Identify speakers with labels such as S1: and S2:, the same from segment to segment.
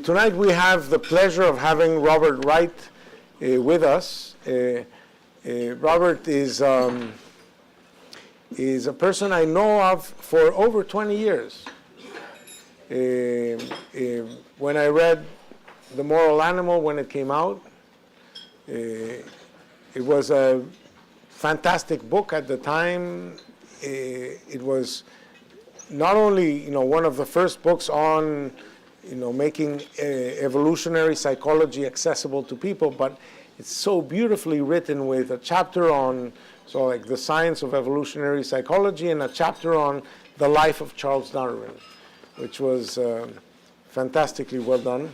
S1: tonight we have the pleasure of having Robert Wright with us. Robert is a person I know of for over 20 years. When I read The Moral Animal when it came out, it was a fantastic book at the time. It was not only, one of the first books on, making evolutionary psychology accessible to people, but it's so beautifully written with a chapter on, like the science of evolutionary psychology and a chapter on the life of Charles Darwin, which was fantastically well done.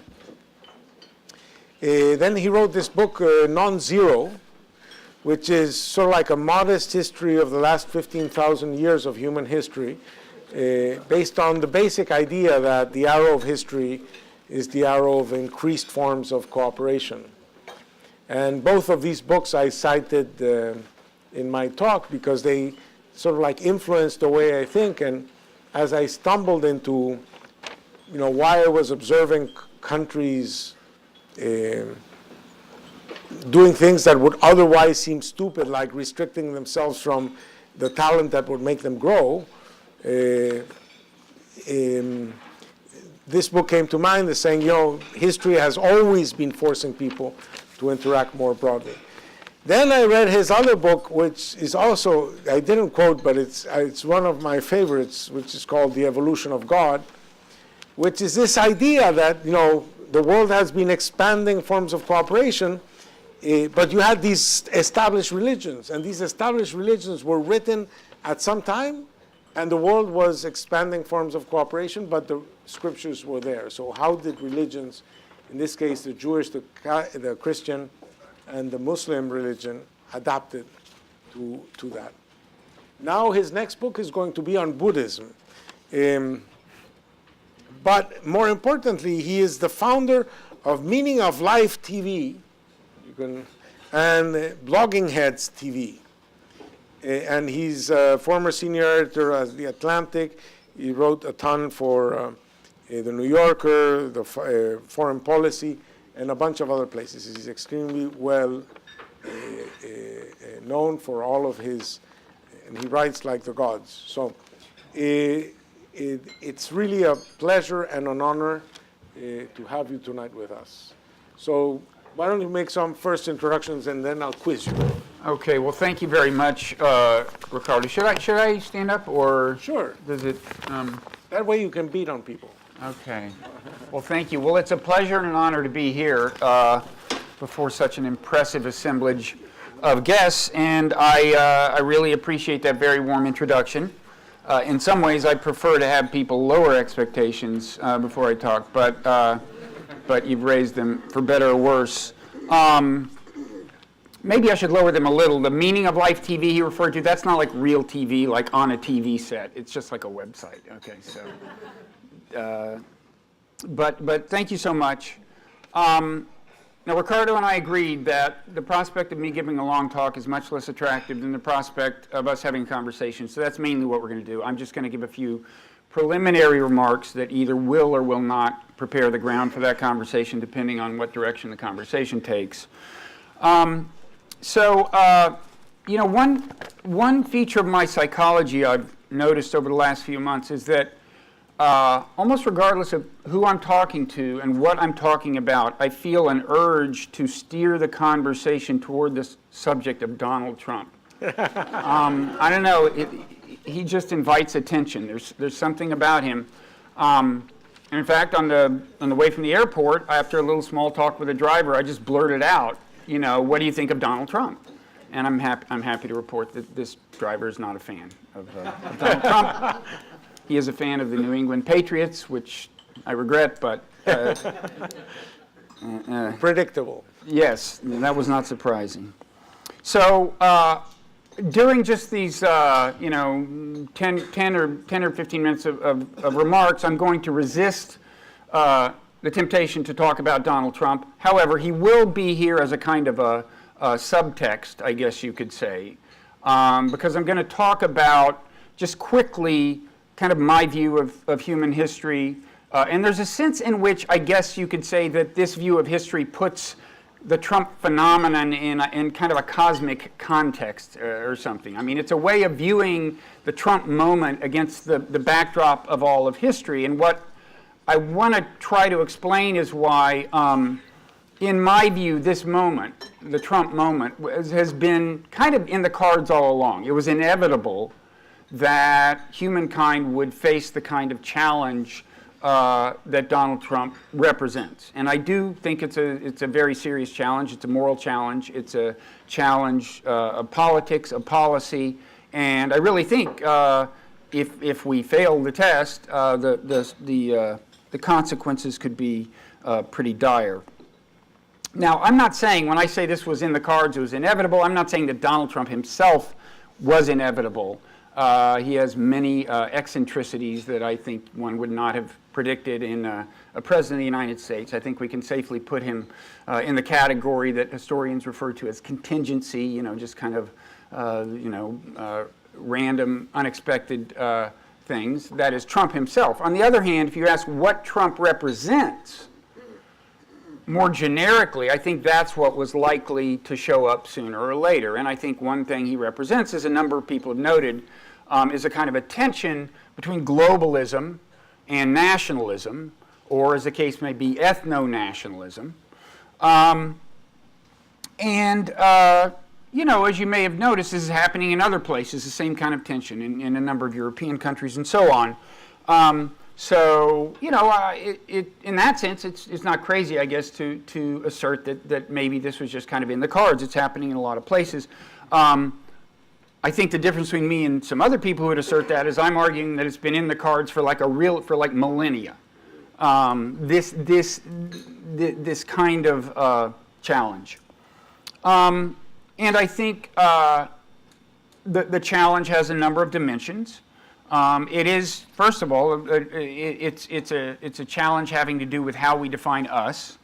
S1: Then he wrote this book, Non-Zero, which is sort of like a modest history of the last 15,000 years of human history, based on the basic idea that the arrow of history is the arrow of increased forms of cooperation. And both of these books I cited in my talk because they sort of like influenced the way I think. And as I stumbled into, why I was observing countries doing things that would otherwise seem stupid, like restricting themselves from the talent that would make them grow, this book came to mind as saying, history has always been forcing people to interact more broadly. Then I read his other book, which is also, I didn't quote, but it's one of my favorites, which is called The Evolution of God, which is this idea that, the world has been expanding forms of cooperation, but you had these established religions, and these established religions were written at some time, and the world was expanding forms of cooperation, but the scriptures were there. So how did religions, in this case the Jewish, the Christian, and the Muslim religion, adapted to that? Now his next book is going to be on Buddhism. But more importantly, he is the founder of Meaning of Life TV, and Blogging Heads TV. And he's a former senior editor at The Atlantic. He wrote a ton for The New Yorker, the Foreign Policy, and a bunch of other places. He's extremely well known for all of his, and he writes like the gods. So it's really a pleasure and an honor to have you tonight with us. So why don't you make some first introductions and then I'll quiz you.
S2: Okay, well, thank you very much, Ricardo. Should I stand up or?
S1: Sure.
S2: Does it?
S1: That way you can beat on people.
S2: Okay. Well, thank you. Well, it's a pleasure and an honor to be here before such an impressive assemblage of guests, and I really appreciate that very warm introduction. In some ways, I prefer to have people lower expectations before I talk, but you've raised them for better or worse. Maybe I should lower them a little. The Meaning of Life TV he referred to, that's not like real TV, like on a TV set. It's just like a website. Okay, so. But thank you so much. Now, Ricardo and I agreed that the prospect of me giving a long talk is much less attractive than the prospect of us having a conversation. So that's mainly what we're going to do. I'm just going to give a few preliminary remarks that either will or will not prepare the ground for that conversation, depending on what direction the conversation takes. One feature of my psychology I've noticed over the last few months is that almost regardless of who I'm talking to and what I'm talking about, I feel an urge to steer the conversation toward the subject of Donald Trump. I don't know, he just invites attention. There's something about him. And in fact, on the way from the airport, after a little small talk with the driver, I just blurted out, what do you think of Donald Trump? And I'm happy to report that this driver is not a fan of Donald Trump. He is a fan of the New England Patriots, which I regret, but
S1: predictable.
S2: Yes, that was not surprising. So during just these 10 or 15 minutes of remarks, I'm going to resist the temptation to talk about Donald Trump. However, he will be here as a kind of a subtext, I guess you could say, because I'm going to talk about, just quickly, kind of my view of human history, And there's a sense in which I guess you could say that this view of history puts the Trump phenomenon in kind of a cosmic context or something. I mean, it's a way of viewing the Trump moment against the backdrop of all of history. And what I want to try to explain is why, in my view, this moment, the Trump moment, has been kind of in the cards all along. It was inevitable that humankind would face the kind of challenge that Donald Trump represents. And I do think it's a very serious challenge. It's a moral challenge. It's a challenge of politics, of policy. And I really think if we fail the test, the consequences could be pretty dire. Now, I'm not saying, when I say this was in the cards, it was inevitable, I'm not saying that Donald Trump himself was inevitable. He has many eccentricities that I think one would not have predicted in a president of the United States. I think we can safely put him in the category that historians refer to as contingency, just kind of, random, unexpected things. That is Trump himself. On the other hand, if you ask what Trump represents, more generically, I think that's what was likely to show up sooner or later. And I think one thing he represents, as a number of people have noted, is a kind of a tension between globalism and nationalism, or as the case may be, ethno-nationalism. As you may have noticed, this is happening in other places, the same kind of tension in a number of European countries and so on. In that sense, it's not crazy, I guess, to assert that maybe this was just kind of in the cards. It's happening in a lot of places. I think the difference between me and some other people who would assert that is I'm arguing that it's been in the cards for like millennia. This kind of challenge. And I think the challenge has a number of dimensions. It is, first of all, it's a challenge having to do with how we define us,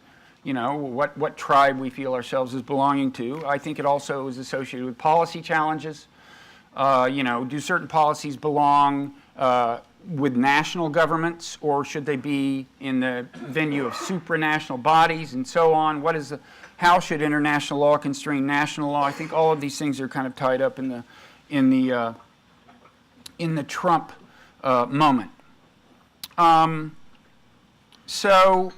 S2: what tribe we feel ourselves as belonging to. I think it also is associated with policy challenges. Do certain policies belong with national governments, or should they be in the venue of supranational bodies and so on? How should international law constrain national law? I think all of these things are kind of tied up in the Trump moment. So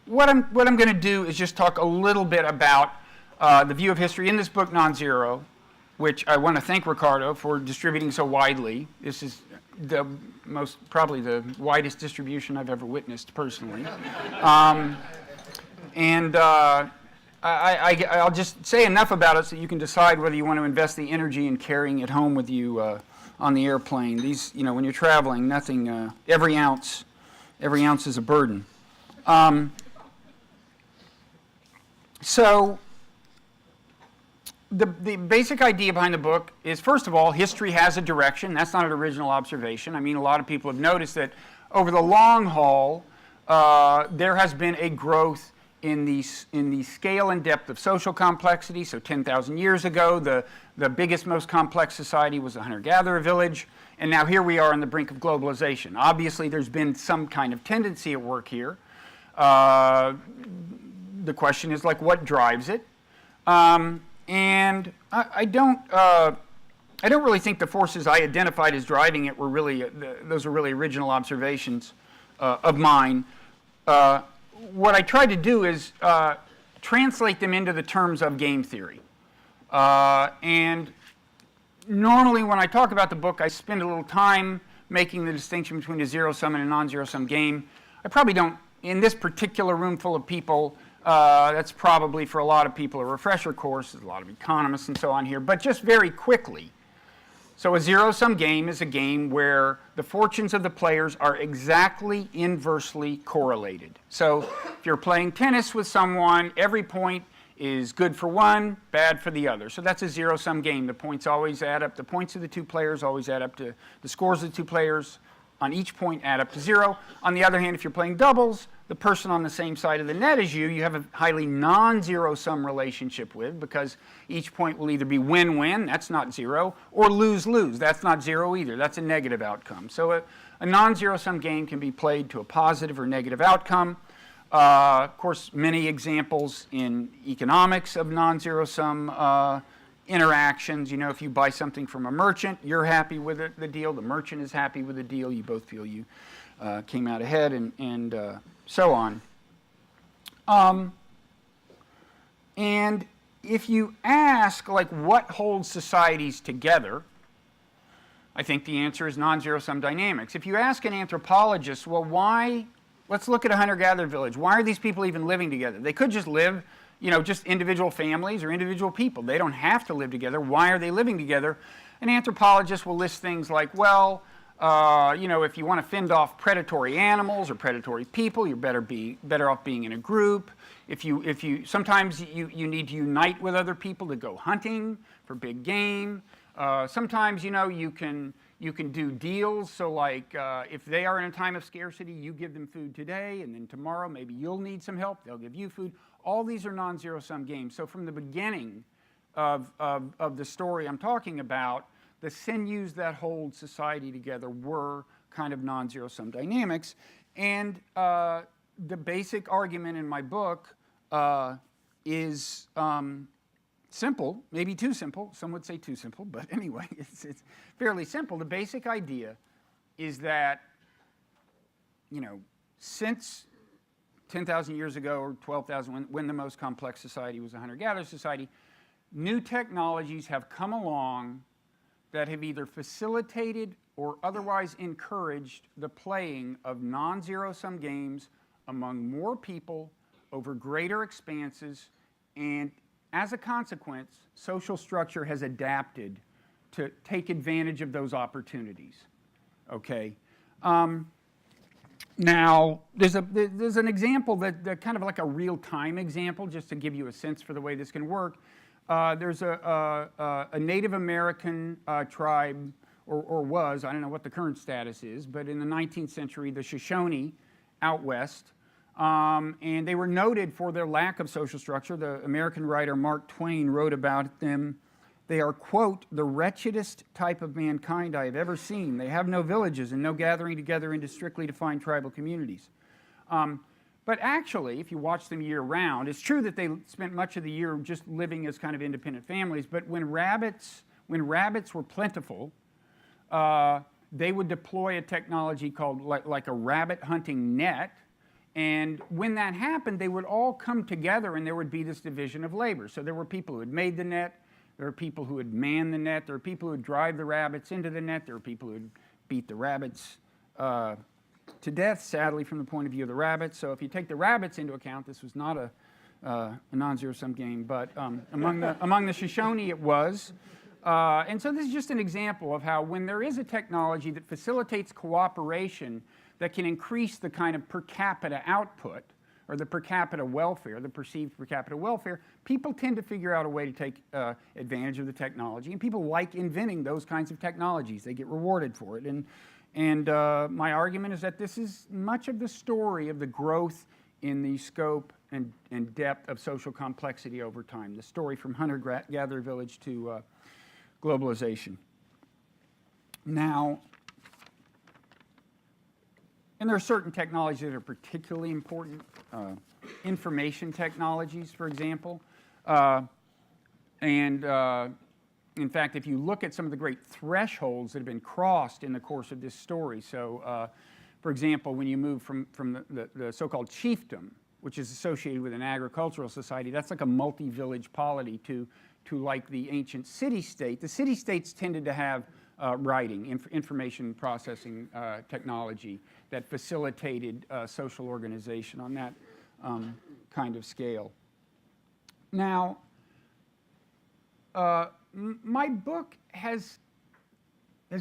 S2: what I'm going to do is just talk a little bit about the view of history in this book, Non-Zero, which I want to thank Ricardo for distributing so widely. This is probably the widest distribution I've ever witnessed personally. I'll just say enough about it so you can decide whether you want to invest the energy in carrying it home with you on the airplane. These, when you're traveling, nothing, every ounce is a burden. So the basic idea behind the book is, first of all, history has a direction. That's not an original observation. I mean, a lot of people have noticed that over the long haul, there has been a growth in the scale and depth of social complexity. So 10,000 years ago, the biggest, most complex society was a hunter-gatherer village, and now here we are on the brink of globalization. Obviously, there's been some kind of tendency at work here. The question is, what drives it? And I don't really think the forces I identified as driving it were really, those were really original observations of mine. What I tried to do is translate them into the terms of game theory. And normally when I talk about the book, I spend a little time making the distinction between a zero-sum and a non-zero-sum game. I probably don't, in this particular room full of people, that's probably for a lot of people a refresher course. There's a lot of economists and so on here. But just very quickly, so a zero-sum game is a game where the fortunes of the players are exactly inversely correlated. So if you're playing tennis with someone, every point is good for one, bad for the other. So that's a zero-sum game. The points always add up. The points of the two players always add up to the scores of the two players. on each point add up to 0. On the other hand, if you're playing doubles, the person on the same side of the net as you have a highly non-zero-sum relationship with, because each point will either be win-win, that's not 0, or lose-lose, that's not 0 either, that's a negative outcome. So a non-zero-sum game can be played to a positive or negative outcome. Of course, many examples in economics of non-zero-sum interactions. You know, if you buy something from a merchant, you're happy with the deal, the merchant is happy with the deal, you both feel you came out ahead, and so on. And if you ask, like, what holds societies together, I think the answer is non-zero-sum dynamics. If you ask an anthropologist, well, why, let's look at a hunter-gatherer village. Why are these people even living together? They could just live, you know, just individual families or individual people. They don't have to live together. Why are they living together? An anthropologist will list things like, well, you know, if you want to fend off predatory animals or predatory people, you're better off being in a group. Sometimes you need to unite with other people to go hunting for big game. Sometimes, you know, you can do deals. So, like, if they are in a time of scarcity, you give them food today, and then tomorrow maybe you'll need some help. They'll give you food. All these are non-zero-sum games. So, from the beginning of the story I'm talking about, the sinews that hold society together were kind of non-zero-sum dynamics. And the basic argument in my book is simple, maybe too simple. Some would say too simple, but anyway, it's fairly simple. The basic idea is that, you know, since 10,000 years ago or 12,000, when the most complex society was a hunter-gatherer society, new technologies have come along that have either facilitated or otherwise encouraged the playing of non-zero-sum games among more people over greater expanses, and as a consequence, social structure has adapted to take advantage of those opportunities. Okay. Now, there's an example that kind of like a real-time example, just to give you a sense for the way this can work. There's a Native American tribe, or was, I don't know what the current status is, but in the 19th century, the Shoshone out west, and they were noted for their lack of social structure. The American writer Mark Twain wrote about them. They are, quote, the wretchedest type of mankind I have ever seen. They have no villages and no gathering together into strictly defined tribal communities. But actually, if you watch them year-round, it's true that they spent much of the year just living as kind of independent families, but when rabbits were plentiful, they would deploy a technology called like a rabbit hunting net, and when that happened, they would all come together and there would be this division of labor. So there were people who had made the net, there were people who would man the net, there were people who would drive the rabbits into the net, there were people who would beat the rabbits to death, sadly, from the point of view of the rabbits. So if you take the rabbits into account, this was not a non-zero-sum game, but among the Shoshone it was. And so this is just an example of how when there is a technology that facilitates cooperation that can increase the kind of per capita output, or the per capita welfare, the perceived per capita welfare, people tend to figure out a way to take advantage of the technology, and people like inventing those kinds of technologies. They get rewarded for it. And my argument is that this is much of the story of the growth in the scope and depth of social complexity over time, the story from hunter-gatherer village to globalization. Now, and there are certain technologies that are particularly important, information technologies, for example. In fact, if you look at some of the great thresholds that have been crossed in the course of this story, so for example, when you move from the so-called chiefdom, which is associated with an agricultural society, that's like a multi-village polity, to like the ancient city-state. The city-states tended to have writing, information processing technology that facilitated social organization on that kind of scale. Now, my book has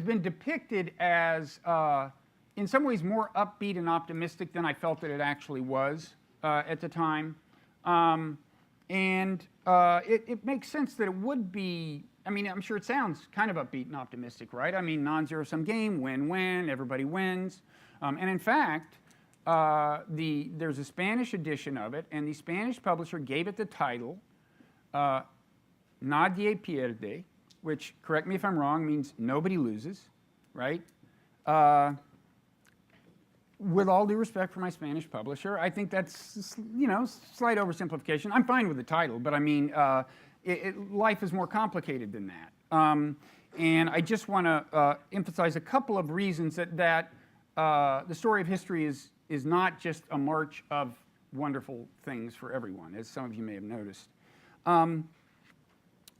S2: been depicted as, in some ways, more upbeat and optimistic than I felt that it actually was at the time. It makes sense that it would be I mean, I'm sure it sounds kind of upbeat and optimistic, right? I mean, non-zero-sum game, win-win, everybody wins. And in fact, there's a Spanish edition of it, and the Spanish publisher gave it the title, Nadie pierde, which, correct me if I'm wrong, means nobody loses, right? With all due respect for my Spanish publisher, I think that's, you know, slight oversimplification. I'm fine with the title, but I mean, life is more complicated than that. And I just want to emphasize a couple of reasons that the story of history is not just a march of wonderful things for everyone, as some of you may have noticed.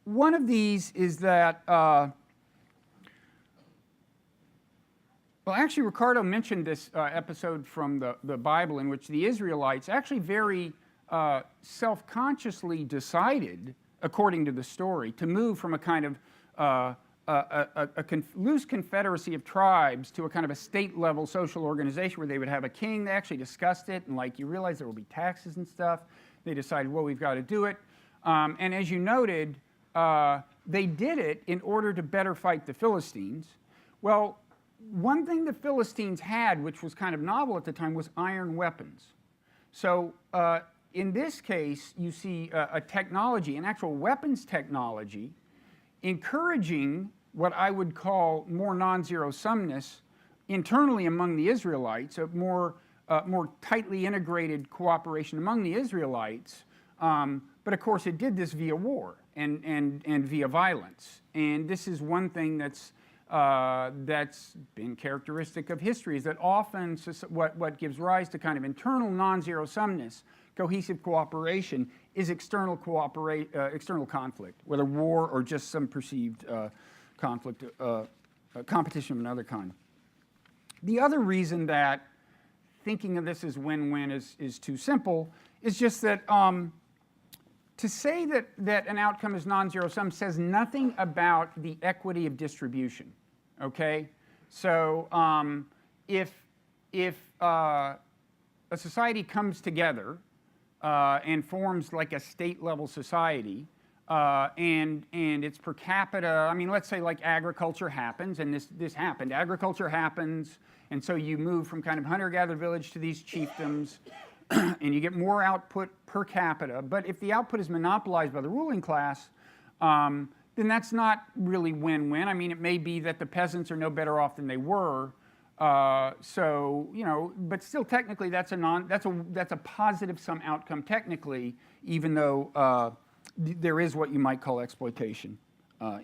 S2: One of these is that, well, actually, Ricardo mentioned this episode from the Bible in which the Israelites actually very self-consciously decided, according to the story, to move from a kind of loose confederacy of tribes to a kind of a state-level social organization where they would have a king. They actually discussed it, and like you realize there will be taxes and stuff. They decided, well, we've got to do it. And as you noted, they did it in order to better fight the Philistines. Well, one thing the Philistines had, which was kind of novel at the time, was iron weapons. So in this case, you see a technology, an actual weapons technology, encouraging what I would call more non-zero-sumness internally among the Israelites, a more tightly integrated cooperation among the Israelites. But of course, it did this via war and via violence. And this is one thing that's been characteristic of history, is that often what gives rise to kind of internal non-zero-sumness, cohesive cooperation, is external conflict, whether war or just some perceived conflict, competition of another kind. The other reason that thinking of this as win-win is too simple is just that to say that an outcome is non-zero-sum says nothing about the equity of distribution, okay? So if a society comes together and forms like a state-level society, and it's per capita, I mean, let's say like agriculture happens, and this happened. Agriculture happens, and so you move from kind of hunter-gatherer village to these chiefdoms, and you get more output per capita. But if the output is monopolized by the ruling class, then that's not really win-win. I mean, it may be that the peasants are no better off than they were. So, you know, but still technically that's a positive sum outcome technically, even though there is what you might call exploitation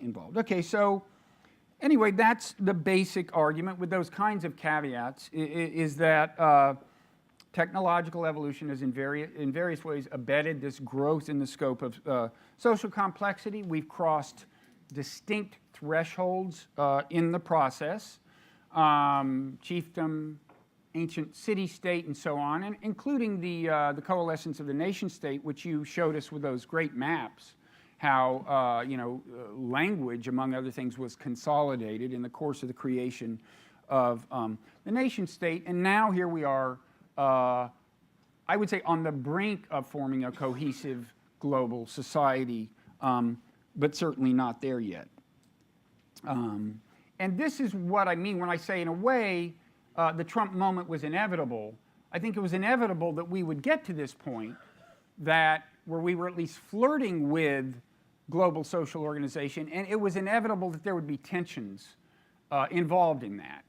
S2: involved. Okay, so anyway, that's the basic argument with those kinds of caveats, is that technological evolution has in various ways abetted this growth in the scope of social complexity. We've crossed distinct thresholds in the process. Chiefdom, ancient city-state, and so on, and including the coalescence of the nation-state, which you showed us with those great maps, how language, among other things, was consolidated in the course of the creation of the nation-state, and now here we are, I would say, on the brink of forming a cohesive global society, but certainly not there yet. And this is what I mean when I say, in a way, the Trump moment was inevitable. I think it was inevitable that we would get to this point where we were at least flirting with global social organization, and it was inevitable that there would be tensions involved in that.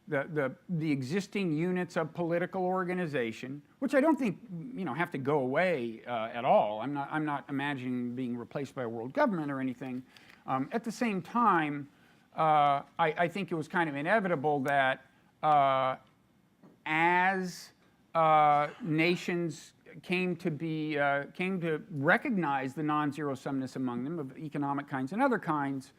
S2: The existing units of political organization, which I don't think have to go away at all. I'm not imagining being replaced by a world government or anything. At the same time, I think it was kind of inevitable that as nations came to recognize the non-zero-sumness among them of economic kinds and other kinds,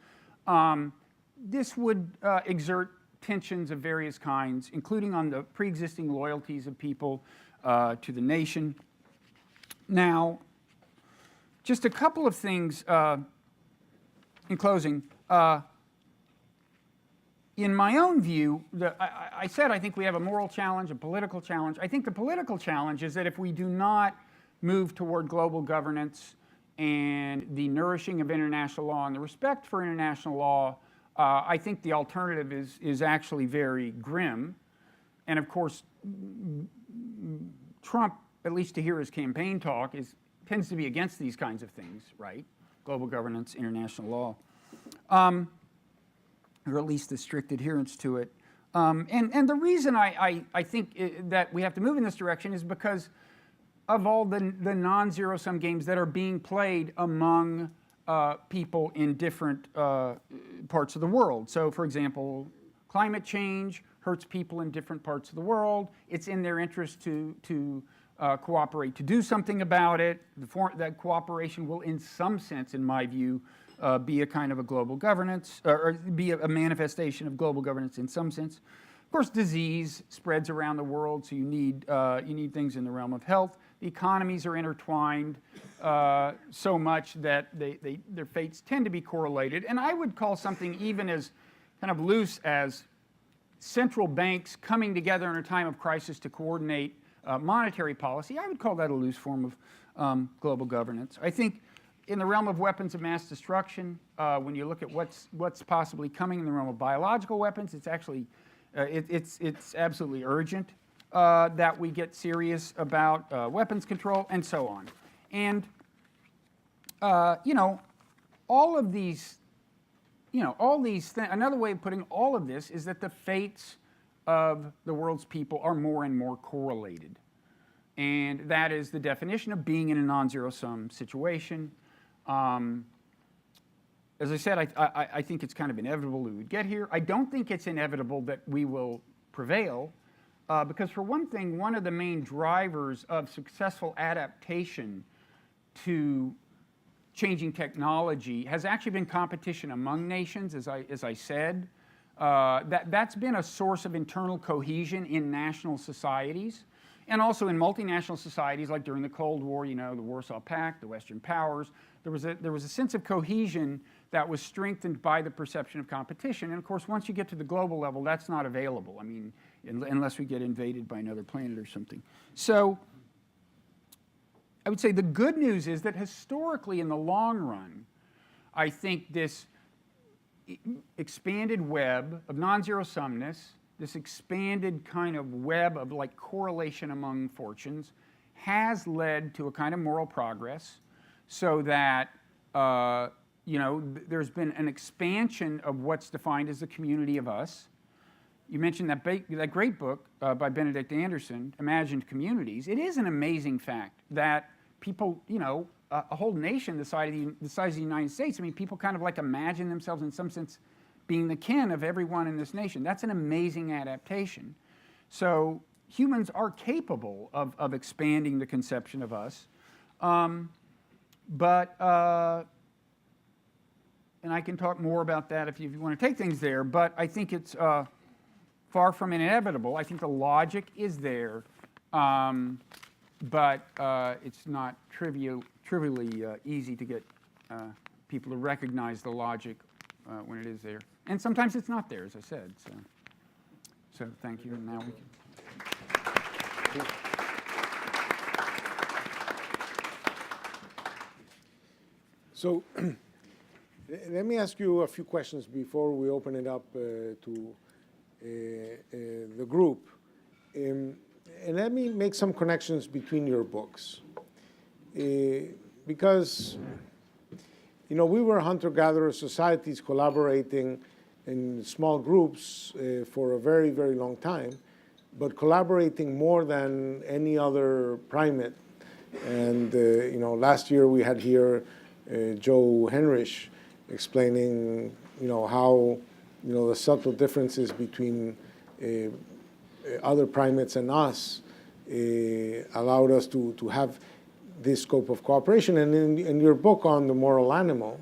S2: this would exert tensions of various kinds, including on the pre-existing loyalties of people to the nation. Now, just a couple of things in closing. In my own view, I said I think we have a moral challenge, a political challenge. I think the political challenge is that if we do not move toward global governance and the nourishing of international law and the respect for international law, I think the alternative is actually very grim. And of course, Trump, at least to hear his campaign talk, tends to be against these kinds of things, right? Global governance, international law, or at least the strict adherence to it. And the reason I think that we have to move in this direction is because of all the non-zero-sum games that are being played among people in different parts of the world. So, for example, climate change hurts people in different parts of the world. It's in their interest to cooperate, to do something about it. That cooperation will, in some sense, in my view, be a kind of a global governance, or be a manifestation of global governance in some sense. Of course, disease spreads around the world, so you need things in the realm of health. The economies are intertwined so much that their fates tend to be correlated. And I would call something even as kind of loose as central banks coming together in a time of crisis to coordinate monetary policy. I would call that a loose form of global governance. I think in the realm of weapons of mass destruction, when you look at what's possibly coming in the realm of biological weapons, it's actually it's absolutely urgent that we get serious about weapons control and so on. And all of these, another way of putting all of this is that the fates of the world's people are more and more correlated. And that is the definition of being in a non-zero-sum situation. As I said, I think it's kind of inevitable we would get here. I don't think it's inevitable that we will prevail, because for one thing, one of the main drivers of successful adaptation to changing technology has actually been competition among nations, as I said. That's been a source of internal cohesion in national societies, and also in multinational societies, like during the Cold War, the Warsaw Pact, the Western powers. There was a sense of cohesion that was strengthened by the perception of competition. And of course, once you get to the global level, that's not available. I mean, unless we get invaded by another planet or something. So I would say the good news is that historically, in the long run, I think this expanded web of non-zero-sumness, this expanded kind of web of like correlation among fortunes, has led to a kind of moral progress, so that there's been an expansion of what's defined as the community of us. You mentioned that great book by Benedict Anderson, Imagined Communities. It is an amazing fact that people, a whole nation the size of the United States, I mean, people kind of like imagine themselves in some sense being the kin of everyone in this nation. That's an amazing adaptation. So humans are capable of expanding the conception of us. And I can talk more about that if you want to take things there, but I think it's far from inevitable. I think the logic is there, but it's not trivially easy to get people to recognize the logic when it is there. And sometimes it's not there, as I said. So thank you, and now we can.
S1: So let me ask you a few questions before we open it up to the group. And let me make some connections between your books. Because, we were hunter-gatherer societies collaborating in small groups for a very, very long time, but collaborating more than any other primate. And, last year we had here Joe Henrich explaining, how, the subtle differences between other primates and us allowed us to have this scope of cooperation. And in your book on the moral animal,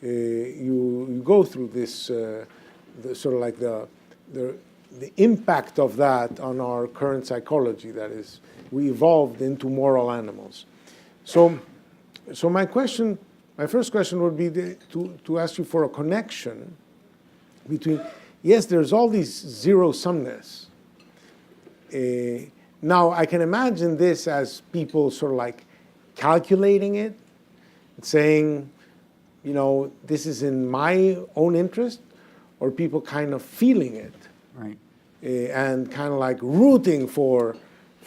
S1: you go through this sort of like the impact of that on our current psychology. That is, we evolved into moral animals. So my first question would be to ask you for a connection between, yes, there's all these zero-sumness. Now, I can imagine this as people sort of like calculating it, saying, this is in my own interest, or people kind of feeling it,
S2: Right.
S1: and kind of like rooting for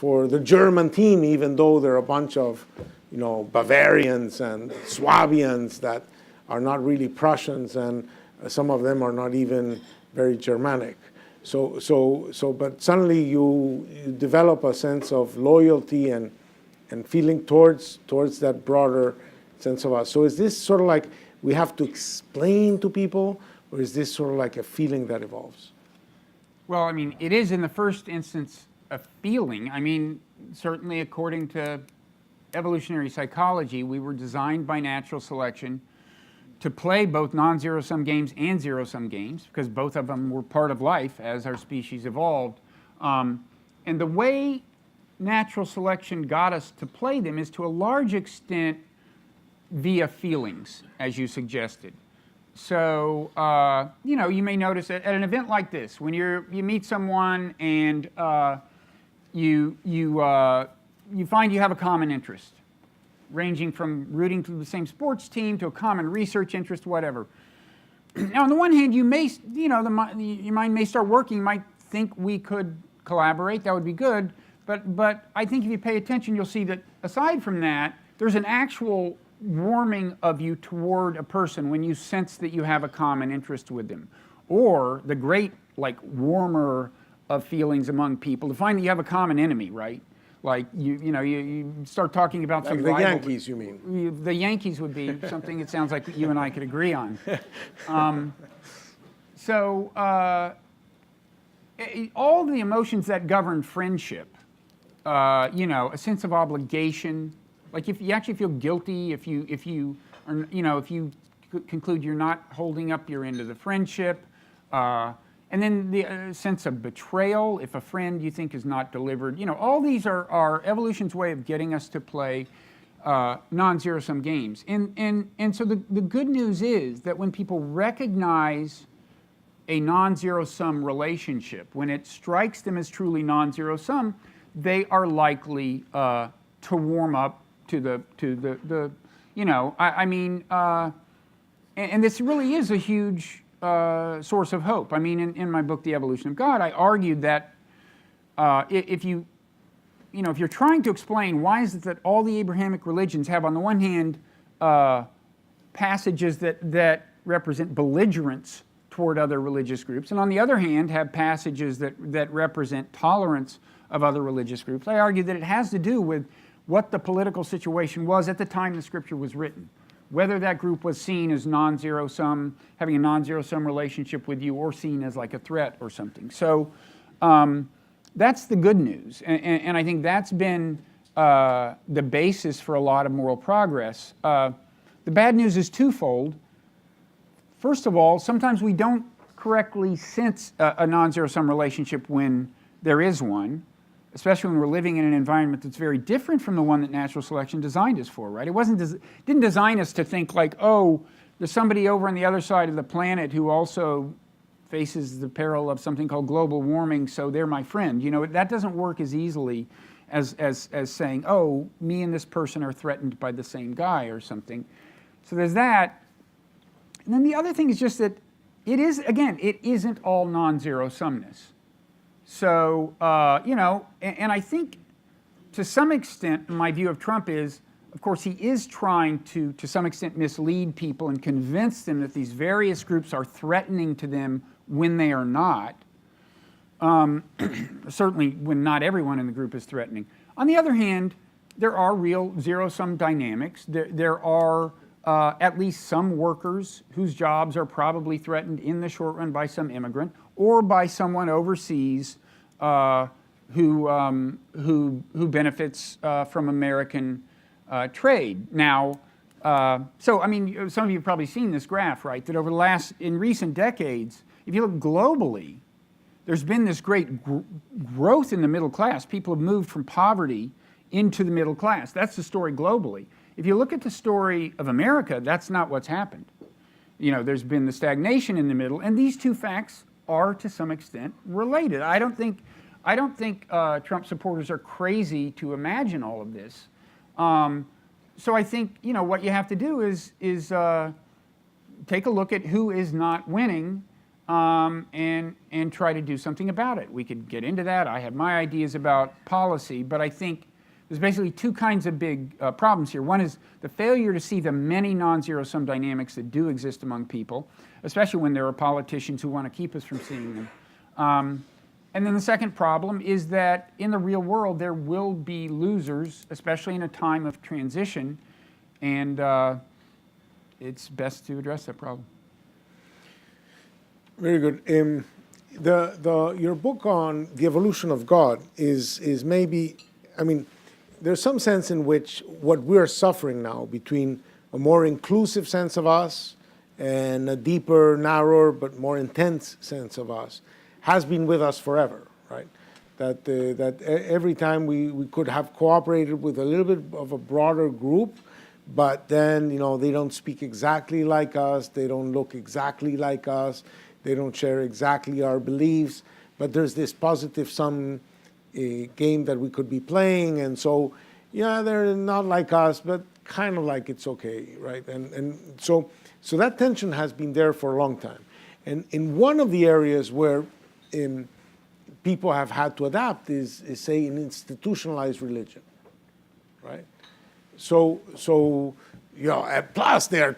S1: the German team, even though there are a bunch of, Bavarians and Swabians that are not really Prussians, and some of them are not even very Germanic. But suddenly you develop a sense of loyalty and feeling towards that broader sense of us. So is this sort of like we have to explain to people, or is this sort of like a feeling that evolves?
S2: Well, I mean, it is in the first instance a feeling. I mean, certainly according to evolutionary psychology, we were designed by natural selection to play both non-zero-sum games and zero-sum games, because both of them were part of life as our species evolved. And the way natural selection got us to play them is to a large extent via feelings, as you suggested. So, you may notice that at an event like this, when you meet someone and you find you have a common interest, ranging from rooting for the same sports team to a common research interest, whatever. Now, on the one hand, you may, your mind may start working. You might think we could collaborate. That would be good. But I think if you pay attention, you'll see that aside from that, there's an actual warming of you toward a person when you sense that you have a common interest with them. Or the great, warmer of feelings among people to find that you have a common enemy, right? Like, you start talking about
S1: like
S2: some
S1: the
S2: rival.
S1: Yankees, you mean?
S2: The Yankees would be something it sounds like you and I could agree on. All the emotions that govern friendship, a sense of obligation, like if you actually feel guilty, if you conclude you're not holding up your end of the friendship, and then the sense of betrayal, if a friend you think is not delivered. All these are evolution's way of getting us to play non-zero-sum games. And so the good news is that when people recognize a non-zero-sum relationship, when it strikes them as truly non-zero-sum, they are likely to warm up to the and this really is a huge source of hope. I mean, in my book, The Evolution of God, I argued that if you're trying to explain why is it that all the Abrahamic religions have, on the one hand, passages that represent belligerence toward other religious groups, and on the other hand, have passages that represent tolerance of other religious groups, I argue that it has to do with what the political situation was at the time the scripture was written. Whether that group was seen as non-zero-sum, having a non-zero-sum relationship with you, or seen as like a threat or something. So that's the good news. And I think that's been the basis for a lot of moral progress. The bad news is twofold. First of all, sometimes we don't correctly sense a non-zero-sum relationship when there is one, especially when we're living in an environment that's very different from the one that natural selection designed us for, right? It didn't design us to think like, oh, there's somebody over on the other side of the planet who also faces the peril of something called global warming, so they're my friend. That doesn't work as easily as saying, oh, me and this person are threatened by the same guy or something. So there's that. And then the other thing is just that it isn't all non-zero-sumness. So, and I think to some extent, my view of Trump is, of course, he is trying to some extent, mislead people and convince them that these various groups are threatening to them when they are not. Certainly when not everyone in the group is threatening. On the other hand, there are real zero-sum dynamics. There are at least some workers whose jobs are probably threatened in the short run by some immigrant or by someone overseas who benefits from American trade. Now, so I mean, some of you have probably seen this graph, right? That over in recent decades, if you look globally, there's been this great growth in the middle class. People have moved from poverty into the middle class. That's the story globally. If you look at the story of America, that's not what's happened. There's been the stagnation in the middle, and these two facts are to some extent related. I don't think Trump supporters are crazy to imagine all of this. so I think, you know, what you have to do is take a look at who is not winning, and try to do something about it. We could get into that. I have my ideas about policy, but I think there's basically two kinds of big problems here. One is the failure to see the many non-zero-sum dynamics that do exist among people, especially when there are politicians who want to keep us from seeing them. And then the second problem is that in the real world there will be losers, especially in a time of transition, and it's best to address that problem.
S1: Very good. Your book on the evolution of God is maybe, I mean, there's some sense in which what we're suffering now between a more inclusive sense of us and a deeper, narrower, but more intense sense of us has been with us forever, right? That every time we could have cooperated with a little bit of a broader group, but then, you know, they don't speak exactly like us, they don't look exactly like us, they don't share exactly our beliefs, but there's this positive sum game that we could be playing, and so, yeah, they're not like us, but kind of like it's okay, right? And so that tension has been there for a long time. And in one of the areas where people have had to adapt is say, an institutionalized religion, right? So you know, plus they're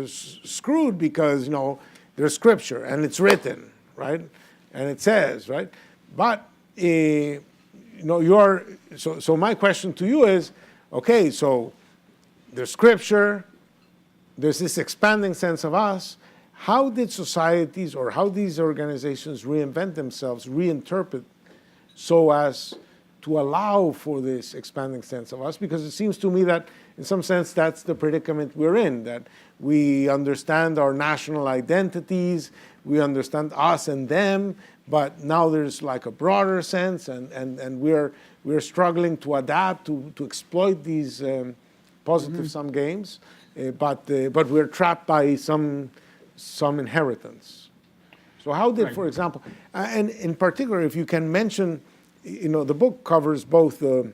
S1: screwed because, you know, there's scripture and it's written, right? And it says, right? But you know, so my question to you is, okay, so there's scripture, there's this expanding sense of us. How did societies or how these organizations reinvent themselves, reinterpret, so as to allow for this expanding sense of us? Because it seems to me that in some sense that's the predicament we're in, that we understand our national identities, we understand us and them, but now there's like a broader sense, and we're struggling to adapt, to exploit these positive sum games, but we're trapped by some inheritance. So how did, for example, and in particular, if you can mention, you know, the book covers both the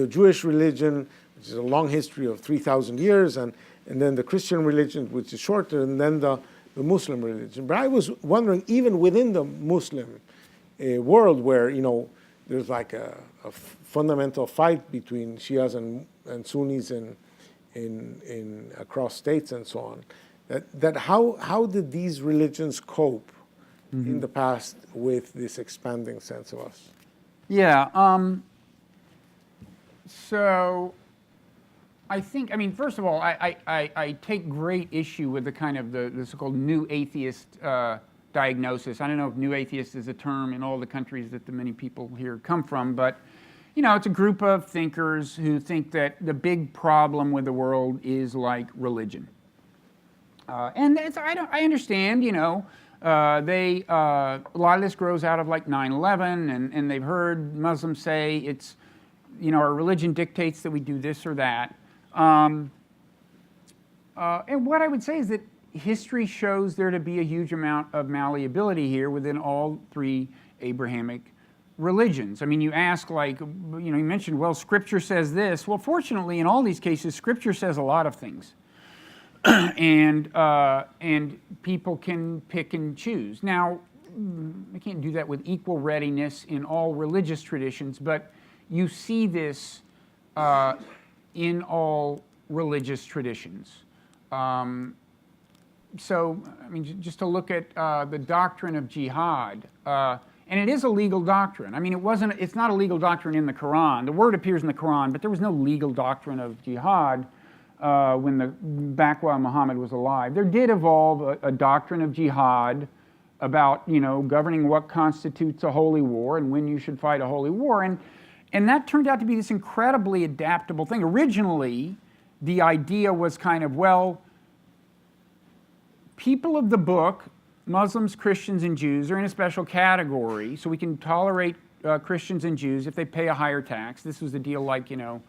S1: Jewish religion, which is a long history of 3,000 years, and then the Christian religion, which is shorter, and then the Muslim religion. But I was wondering, even within the Muslim world, where, you know, there's like a fundamental fight between Shias and Sunnis in across states and so on, that how did these religions cope in the past with this expanding sense of us?
S2: Yeah. So I think, I mean, first of all, I take great issue with the kind of the so-called new atheist diagnosis. I don't know if new atheist is a term in all the countries that the many people here come from, but, you know, it's a group of thinkers who think that the big problem with the world is like religion. And I understand, you know, a lot of this grows out of like 9/11, and they've heard Muslims say it's, you know, our religion dictates that we do this or that. And what I would say is that history shows there to be a huge amount of malleability here within all three Abrahamic religions. I mean, you ask, like, you know, you mentioned, well, Scripture says this. Well, fortunately, in all these cases, Scripture says a lot of things. And people can pick and choose. Now, I can't do that with equal readiness in all religious traditions, but you see this in all religious traditions. So, I mean, just to look at the doctrine of jihad, and it is a legal doctrine. I mean, it's not a legal doctrine in the Quran. The word appears in the Quran, but there was no legal doctrine of jihad back while Muhammad was alive. There did evolve a doctrine of jihad about, you know, governing what constitutes a holy war and when you should fight a holy war, and that turned out to be this incredibly adaptable thing. Originally, the idea was kind of, well, people of the book, Muslims, Christians, and Jews, are in a special category, so we can tolerate Christians and Jews if they pay a higher tax. This was the deal, like, you know,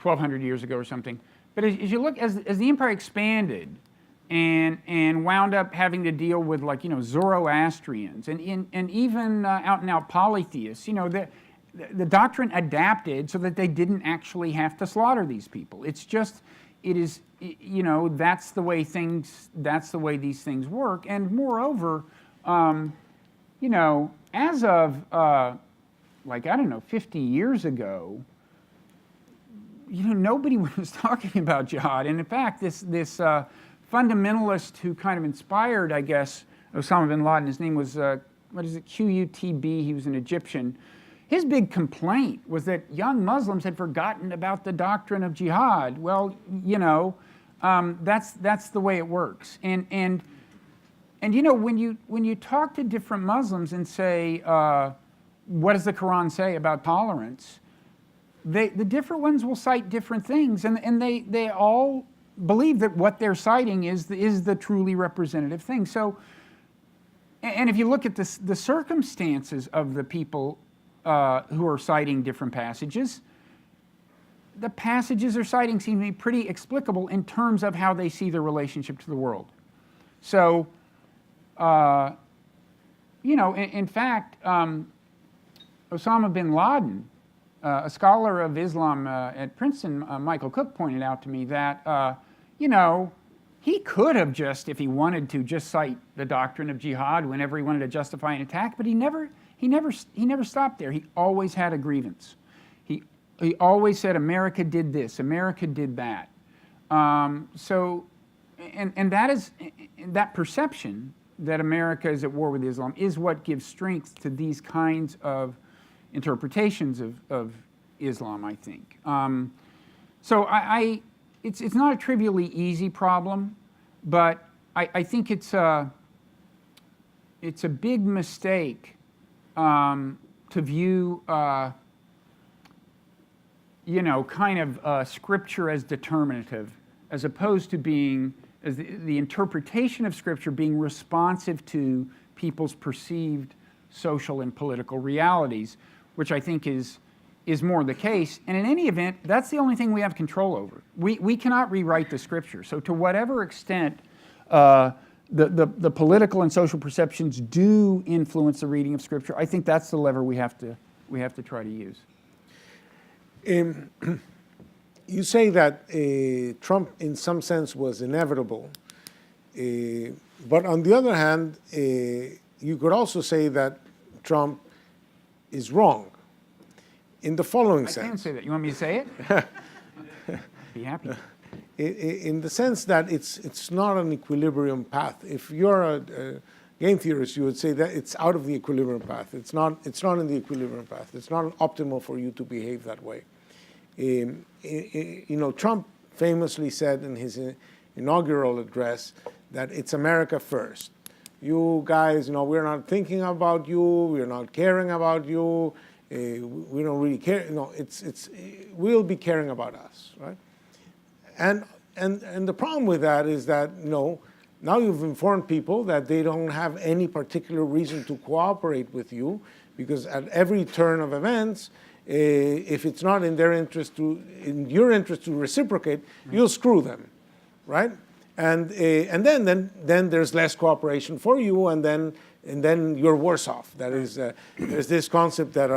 S2: 1,200 years ago or something. But as you look, as the empire expanded and wound up having to deal with, like, you know, Zoroastrians and even out and out polytheists, you know, the doctrine adapted so that they didn't actually have to slaughter these people. It's just, it is, you know, that's the way these things work. And moreover, you know, as of, like, I don't know, 50 years ago, you know, nobody was talking about jihad. And in fact, this fundamentalist who kind of inspired, I guess, Osama bin Laden, his name was, what is it, Qutb, he was an Egyptian. His big complaint was that young Muslims had forgotten about the doctrine of jihad. Well, you know, that's the way it works. And you know, when you talk to different Muslims and say, what does the Quran say about tolerance? The different ones will cite different things, and they all believe that what they're citing is the truly representative thing. So, and if you look at the circumstances of the people who are citing different passages, the passages they're citing seem to be pretty explicable in terms of how they see their relationship to the world. So, you know, in fact, Osama bin Laden, a scholar of Islam at Princeton, Michael Cook, pointed out to me that, you know, he could have just, if he wanted to, just cite the doctrine of jihad whenever he wanted to justify an attack, but he never stopped there. He always had a grievance. He always said, America did this, America did that. So, and that is, that perception that America is at war with Islam is what gives strength to these kinds of interpretations of Islam, I think. So it's not a trivially easy problem, but I think it's a big mistake to view, you know, kind of Scripture as determinative, as opposed to being, as the interpretation of Scripture being responsive to people's perceived social and political realities, which I think is more the case. And in any event, that's the only thing we have control over. We cannot rewrite the Scripture. So to whatever extent the political and social perceptions do influence the reading of Scripture, I think that's the lever we have to try to use.
S1: You say that Trump, in some sense, was inevitable. But on the other hand, you could also say that Trump is wrong in the following sense.
S2: I can say that. You want me to say it? Be happy.
S1: In the sense that it's not an equilibrium path. If you're a game theorist, you would say that it's out of the equilibrium path. It's not in the equilibrium path. It's not optimal for you to behave that way. You know, Trump famously said in his inaugural address that it's America first. You guys, you know, we're not thinking about you. We're not caring about you. We don't really care. You know, we'll be caring about us, right? And the problem with that is that, you know, now you've informed people that they don't have any particular reason to cooperate with you, because at every turn of events, if it's not in your interest to reciprocate, you'll screw them, right? And then there's less cooperation for you, and then you're worse off. That is, there's this concept that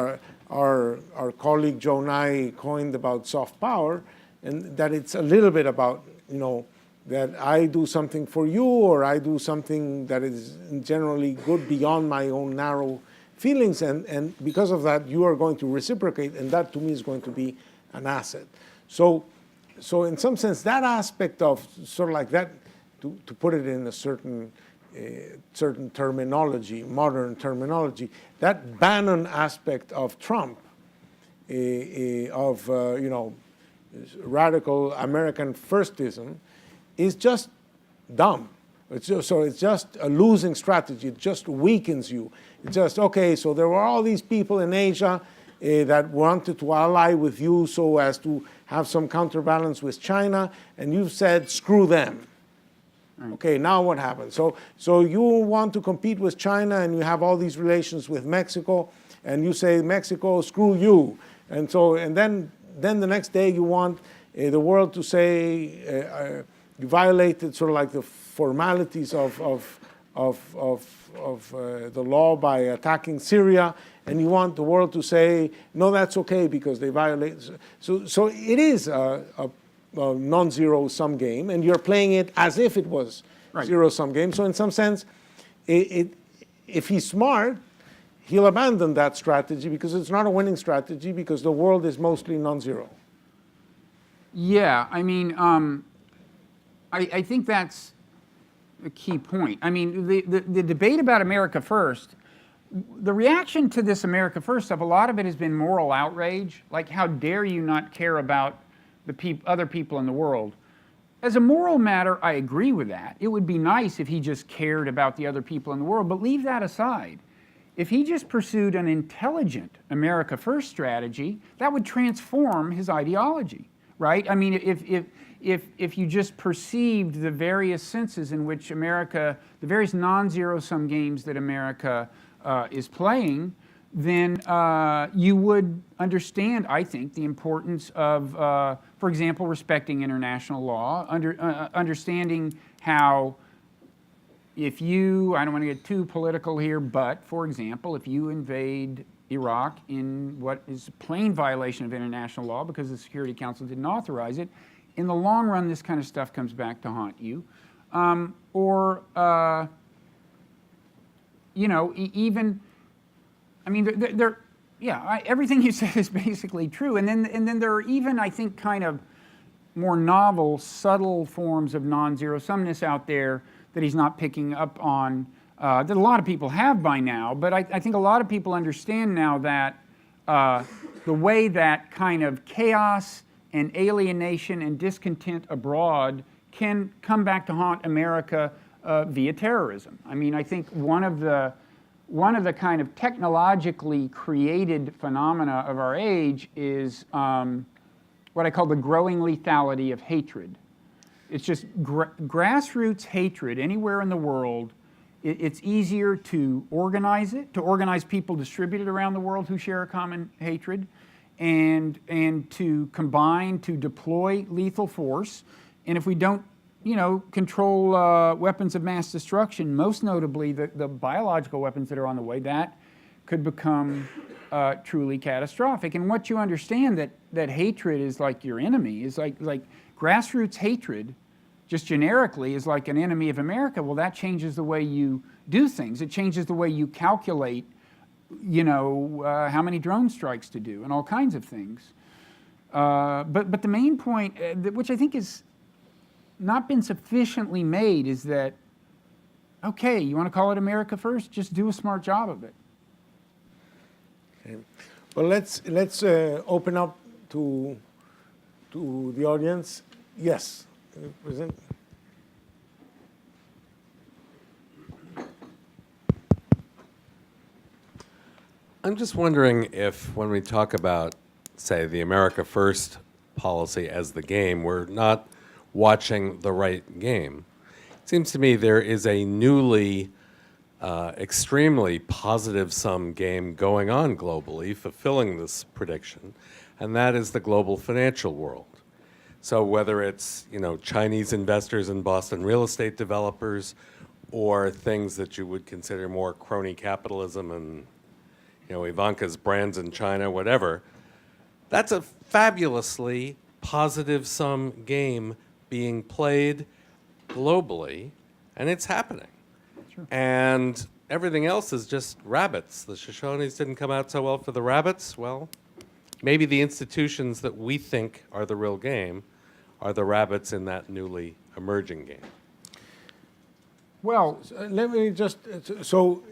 S1: our colleague Joe Nye coined about soft power, and that it's a little bit about, you know, that I do something for you, or I do something that is generally good beyond my own narrow feelings, and because of that, you are going to reciprocate, and that to me is going to be an asset. So in some sense, that aspect of sort of like that, to put it in a certain terminology, modern terminology, that Bannon aspect of Trump, you know, radical American firstism, is just dumb. It's just a losing strategy. It just weakens you. It's just, okay, so there were all these people in Asia that wanted to ally with you so as to have some counterbalance with China, and you've said, screw them. Right. Okay, now what happens? So you want to compete with China, and you have all these relations with Mexico, and you say, Mexico, screw you. And then the next day you want the world to say, you violated sort of like the formalities of the law by attacking Syria, and you want the world to say, no, that's okay because they violate. So it is a non-zero-sum game, and you're playing it as if it was zero-sum game. So in some sense, if he's smart, he'll abandon that strategy because it's not a winning strategy because the world is mostly non-zero.
S2: Yeah, I mean, I think that's a key point. I mean, the debate about America First, the reaction to this America First stuff, a lot of it has been moral outrage. Like, how dare you not care about the other people in the world? As a moral matter, I agree with that. It would be nice if he just cared about the other people in the world, but leave that aside. If he just pursued an intelligent America First strategy, that would transform his ideology, right? I mean, if you just perceived the various senses in which America, the various non-zero-sum games that America is playing, then you would understand, I think, the importance of, for example, respecting international law, understanding how if you, I don't want to get too political here, but, for example, if you invade Iraq in what is a plain violation of international law because the Security Council didn't authorize it, in the long run, this kind of stuff comes back to haunt you. You know, even, I mean, everything you said is basically true. And then there are even, I think, kind of more novel, subtle forms of non-zero-sumness out there that he's not picking up on, that a lot of people have by now. But I think a lot of people understand now that the way that kind of chaos and alienation and discontent abroad can come back to haunt America via terrorism. I mean, I think one of the kind of technologically created phenomena of our age is what I call the growing lethality of hatred. It's just grassroots hatred anywhere in the world. It's easier to organize it, to organize people distributed around the world who share a common hatred, and to combine, to deploy lethal force. And if we don't, you know, control weapons of mass destruction, most notably the biological weapons that are on the way, that could become truly catastrophic. And what you understand that hatred is like your enemy, is like grassroots hatred, just generically, is like an enemy of America. Well, that changes the way you do things. It changes the way you calculate, you know, how many drone strikes to do and all kinds of things. But the main point, which I think is not been sufficiently made, is that, okay, you want to call it America First? Just do a smart job of it.
S1: Okay. Well, let's open up to the audience. Yes, present.
S3: I'm just wondering if, when we talk about, say, the America First policy as the game, we're not watching the right game. It seems to me there is a newly extremely positive-sum game going on globally, fulfilling this prediction, and that is the global financial world. So whether it's, you know, Chinese investors in Boston real estate developers, or things that you would consider more crony capitalism and, you know, Ivanka's brands in China, whatever, that's a fabulously positive-sum game being played globally, and it's happening. Sure. And everything else is just rabbits. The Shoshones didn't come out so well for the rabbits. Well, maybe the institutions that we think are the real game are the rabbits in that newly emerging game.
S1: Well, let me just, so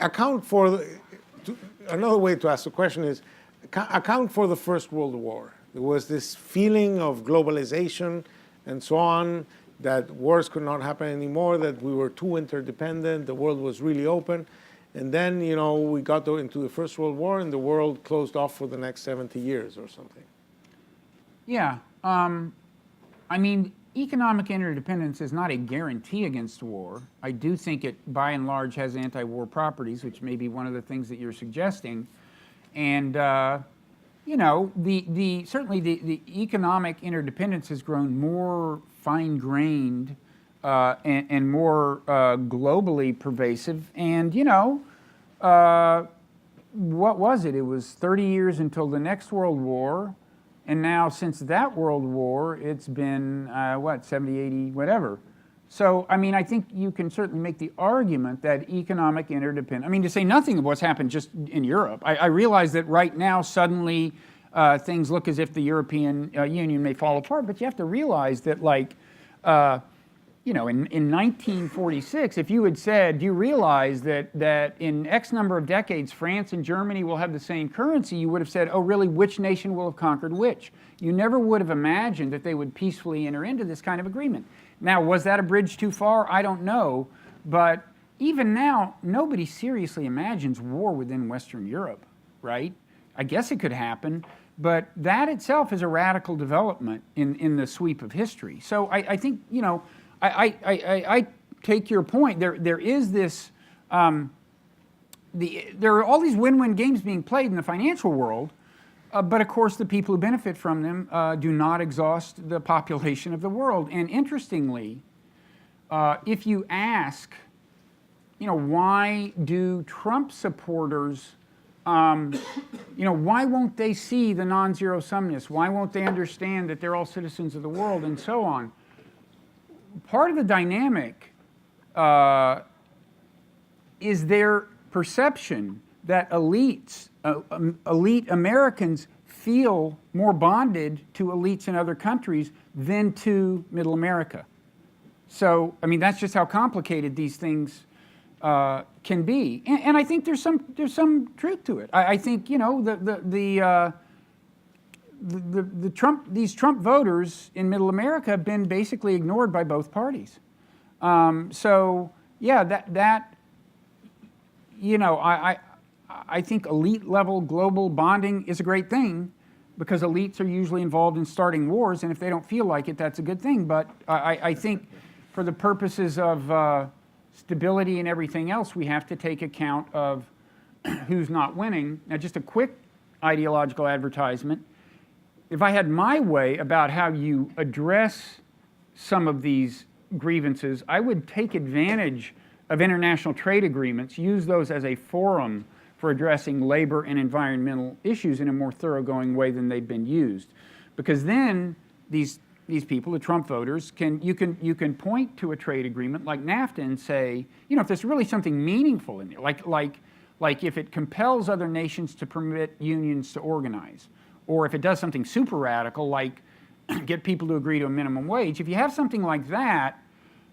S1: account for, another way to ask the question is, account for the First World War. There was this feeling of globalization and so on, that wars could not happen anymore, that we were too interdependent, the world was really open. And then, you know, we got into the First World War and the world closed off for the next 70 years or something.
S2: Yeah. I mean, economic interdependence is not a guarantee against war. I do think it, by and large, has anti-war properties, which may be one of the things that you're suggesting. And, you know, certainly the economic interdependence has grown more fine-grained and more globally pervasive. And, what was it? It was 30 years until the next World War. And now since that World War, it's been, 70, 80, whatever. So, I mean, I think you can certainly make the argument that economic interdependence, I mean, to say nothing of what's happened just in Europe. I realize that right now, suddenly, things look as if the European Union may fall apart, but you have to realize that, like, in 1946, if you had said, do you realize that in X number of decades, France and Germany will have the same currency, you would have said, oh, really, which nation will have conquered which? You never would have imagined that they would peacefully enter into this kind of agreement. Now, was that a bridge too far? I don't know. But even now, nobody seriously imagines war within Western Europe, right? I guess it could happen. But that itself is a radical development in the sweep of history. So I think, I take your point. There is this, there are all these win-win games being played in the financial world, but of course the people who benefit from them do not exhaust the population of the world. And interestingly, if you ask, why do Trump supporters, why won't they see the non-zero sumness? Why won't they understand that they're all citizens of the world and so on? Part of the dynamic is their perception that elites, elite Americans feel more bonded to elites in other countries than to Middle America. So, I mean, that's just how complicated these things can be, and I think there's some truth to it. I think these Trump voters in Middle America have been basically ignored by both parties. So yeah, I think elite level global bonding is a great thing because elites are usually involved in starting wars, and if they don't feel like it, that's a good thing. But I think for the purposes of stability and everything else, we have to take account of who's not winning. Now, just a quick ideological advertisement. If I had my way about how you address some of these grievances, I would take advantage of international trade agreements, use those as a forum for addressing labor and environmental issues in a more thoroughgoing way than they've been used. Because then these people, the Trump voters, you can point to a trade agreement like NAFTA and say, if there's really something meaningful in there, like if it compels other nations to permit unions to organize, or if it does something super radical like get people to agree to a minimum wage, if you have something like that,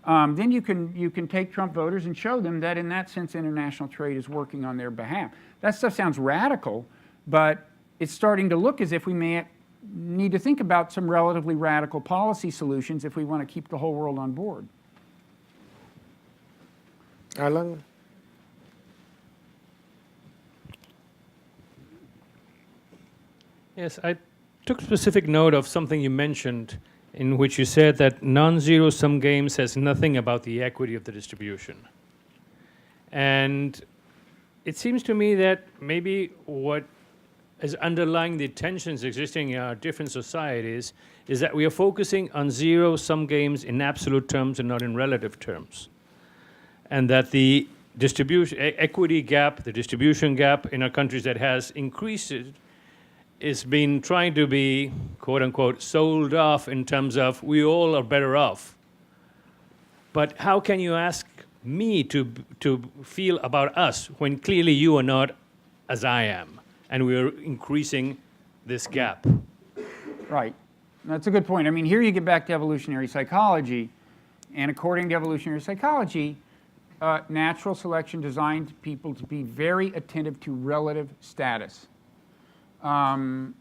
S2: then you can take Trump voters and show them that in that sense international trade is working on their behalf. That stuff sounds radical, but it's starting to look as if we may need to think about some relatively radical policy solutions if we want to keep the whole world on board.
S1: Alan?
S4: Yes, I took specific note of something you mentioned in which you said that non-zero-sum game says nothing about the equity of the distribution. And it seems to me that maybe what is underlying the tensions existing in our different societies is that we are focusing on zero-sum games in absolute terms and not in relative terms. And that the distribution equity gap, the distribution gap in our countries that has increased is been trying to be, quote unquote, sold off in terms of we all are better off. But how can you ask me to feel about us when clearly you are not as I am, and we are increasing this gap?
S2: Right. That's a good point. I mean, here you get back to evolutionary psychology, and according to evolutionary psychology, natural selection designed people to be very attentive to relative status. It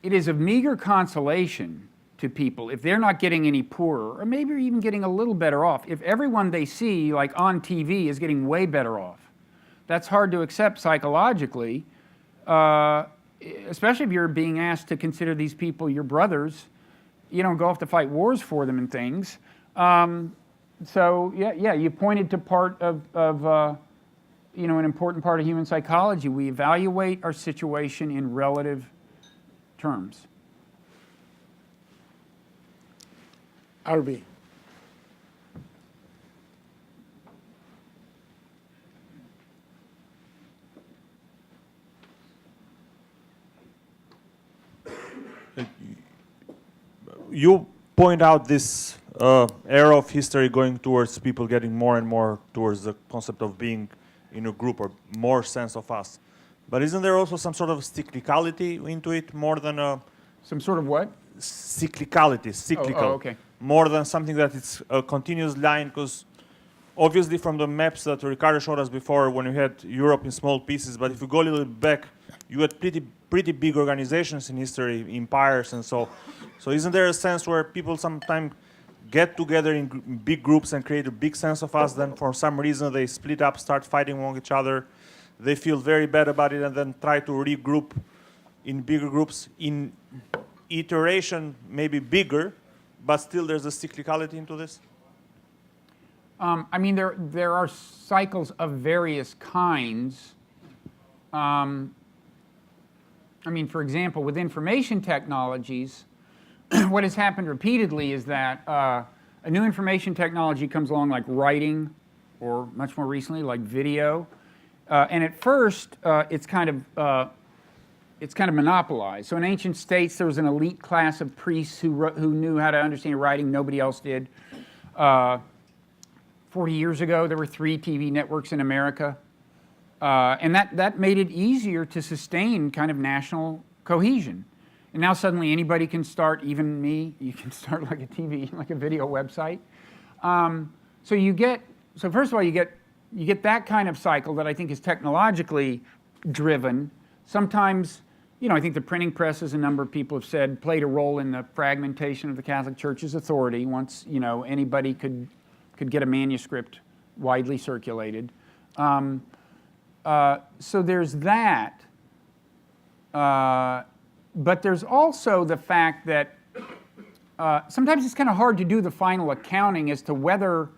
S2: is of meager consolation to people if they're not getting any poorer, or maybe even getting a little better off. If everyone they see, like on TV, is getting way better off, that's hard to accept psychologically, especially if you're being asked to consider these people your brothers. You don't go off to fight wars for them and things. You pointed to part of an important part of human psychology. We evaluate our situation in relative terms.
S1: RB.
S5: You point out this era of history going towards people getting more and more towards the concept of being in a group or more sense of us. But isn't there also some sort of cyclicality into it more than a
S2: Some sort of what?
S5: cyclical,
S2: okay.
S5: more than something that it's a continuous line? Because obviously from the maps that Ricardo showed us before, when you had Europe in small pieces, but if you go a little bit back, you had pretty big organizations in history, empires, and so. So isn't there a sense where people sometimes get together in big groups and create a big sense of us, then for some reason they split up, start fighting among each other, they feel very bad about it, and then try to regroup in bigger groups, in iteration maybe bigger, but still there's a cyclicality into this?
S2: I mean, there are cycles of various kinds. I mean, for example, with information technologies, what has happened repeatedly is that a new information technology comes along like writing, or much more recently like video, and at first it's kind of monopolized. So in ancient states there was an elite class of priests who knew how to understand writing, nobody else did. 40 years ago there were 3 TV networks in America, and that made it easier to sustain kind of national cohesion. And now suddenly anybody can start, even me, you can start like a TV, like a video website. So first of all, you get that kind of cycle that I think is technologically driven. Sometimes, I think the printing press, as a number of people have said, played a role in the fragmentation of the Catholic Church's authority. Once, anybody could get a manuscript widely circulated. So there's that. But there's also the fact that sometimes it's kind of hard to do the final accounting as to whether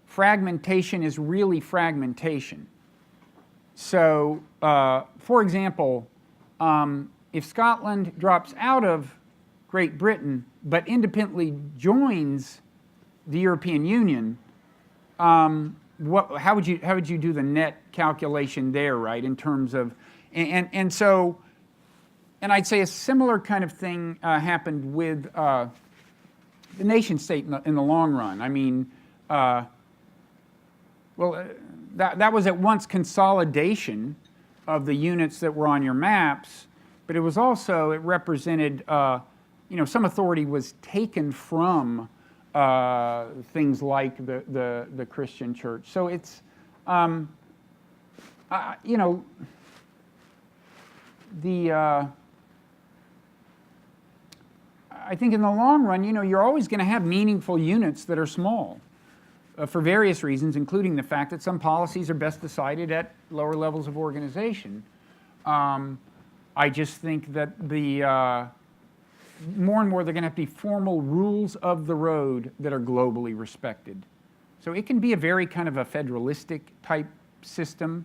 S2: fragmentation is really fragmentation. So, for example, if Scotland drops out of Great Britain but independently joins the European Union, how would you do the net calculation there, right? In terms of, and I'd say a similar kind of thing happened with the nation state in the long run. I mean, that was at once consolidation of the units that were on your maps, but it was also, it represented, some authority was taken from things like the Christian church. So it's, I think in the long run, you're always going to have meaningful units that are small for various reasons, including the fact that some policies are best decided at lower levels of organization. I just think that more and more they're going to have to be formal rules of the road that are globally respected. So it can be a very kind of a federalistic type system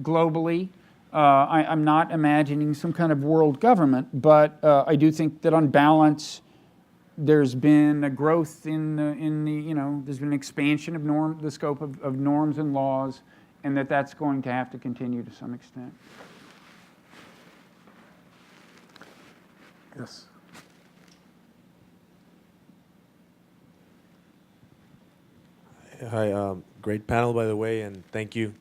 S2: globally. I'm not imagining some kind of world government, but I do think that on balance, there's been a growth there's been an expansion of the scope of norms and laws, and that's going to have to continue to some extent.
S1: Yes.
S6: Hi, great panel, by the way, and thank you.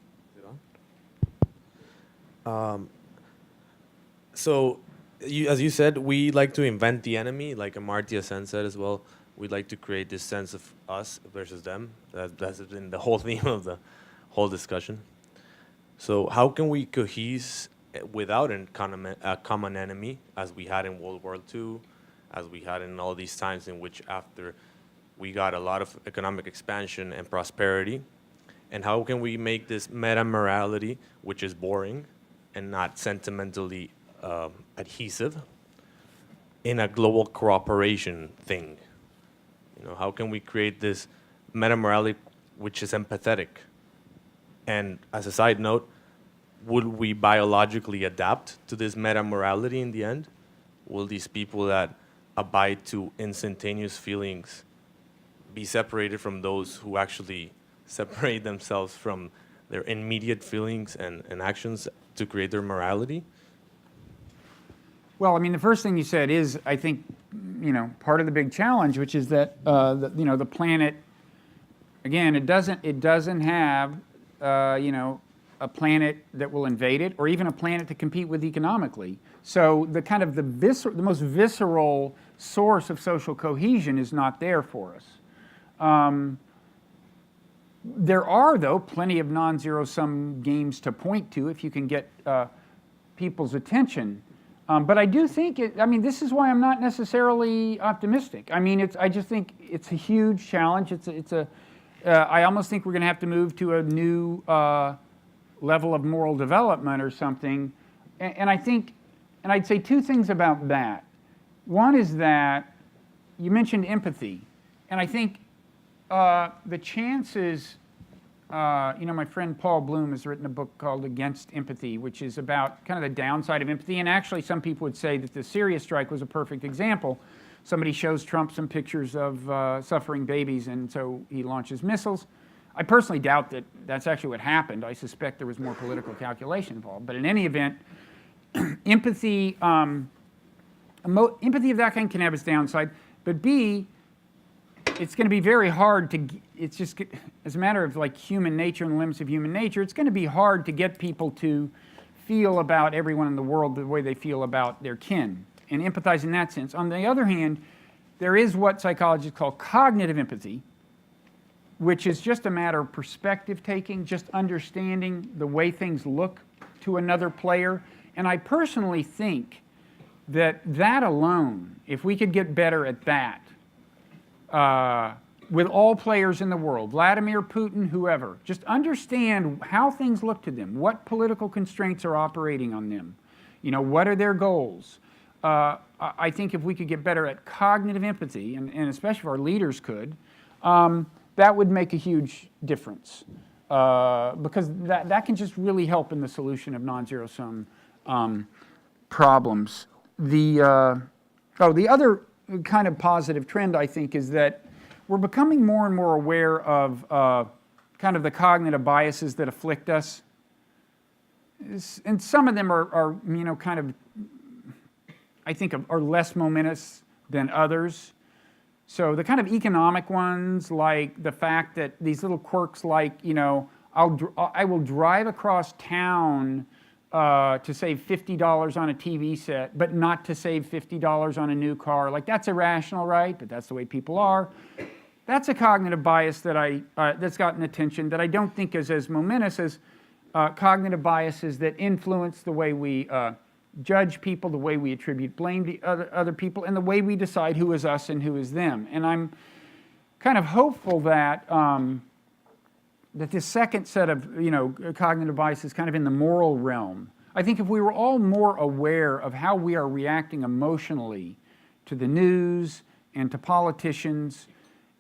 S6: So, as you said, we like to invent the enemy, like Amartya Sen said as well. We'd like to create this sense of us versus them. That's been the whole theme of the whole discussion. So how can we cohese without a common enemy, as we had in World War II, as we had in all these times in which after we got a lot of economic expansion and prosperity? And how can we make this meta-morality, which is boring and not sentimentally adhesive, in a global cooperation thing? How can we create this meta-morality which is empathetic? And as a side note, would we biologically adapt to this meta-morality in the end? Will these people that abide to instantaneous feelings be separated from those who actually separate themselves from their immediate feelings and actions to create their morality?
S2: Well, I mean, the first thing you said is, I think, part of the big challenge, which is that the planet, again, it doesn't have a planet that will invade it, or even a planet to compete with economically. So the kind of the most visceral source of social cohesion is not there for us. There are, though, plenty of non-zero-sum games to point to if you can get people's attention. But I do think this is why I'm not necessarily optimistic. I just think it's a huge challenge. I almost think we're going to have to move to a new level of moral development or something. And I'd say two things about that. One is that you mentioned empathy. And I think the chances, my friend Paul Bloom has written a book called Against Empathy, which is about kind of the downside of empathy. And actually, some people would say that the Syria strike was a perfect example. Somebody shows Trump some pictures of suffering babies, and so he launches missiles. I personally doubt that that's actually what happened. I suspect there was more political calculation involved. But in any event, empathy of that kind can have its downside. But B, it's going to be very hard to, it's just, as a matter of like human nature and the limits of human nature, it's going to be hard to get people to feel about everyone in the world the way they feel about their kin and empathize in that sense. On the other hand, there is what psychologists call cognitive empathy, which is just a matter of perspective taking, just understanding the way things look to another player. And I personally think that alone, if we could get better at that, with all players in the world, Vladimir Putin, whoever, just understand how things look to them, what political constraints are operating on them, what are their goals. I think if we could get better at cognitive empathy, and especially if our leaders could, that would make a huge difference, because that can just really help in the solution of non-zero-sum problems. The other kind of positive trend, I think, is that we're becoming more and more aware of kind of the cognitive biases that afflict us. And some of them are kind of, I think, are less momentous than others. So the kind of economic ones, like the fact that these little quirks like, I will drive across town to save $50 on a TV set, but not to save $50 on a new car. Like, that's irrational, right? But that's the way people are. That's a cognitive bias that that's gotten attention that I don't think is as momentous as cognitive biases that influence the way we judge people, the way we attribute blame to other people, and the way we decide who is us and who is them. And I'm kind of hopeful that that this second set of cognitive biases kind of in the moral realm. I think if we were all more aware of how we are reacting emotionally to the news and to politicians,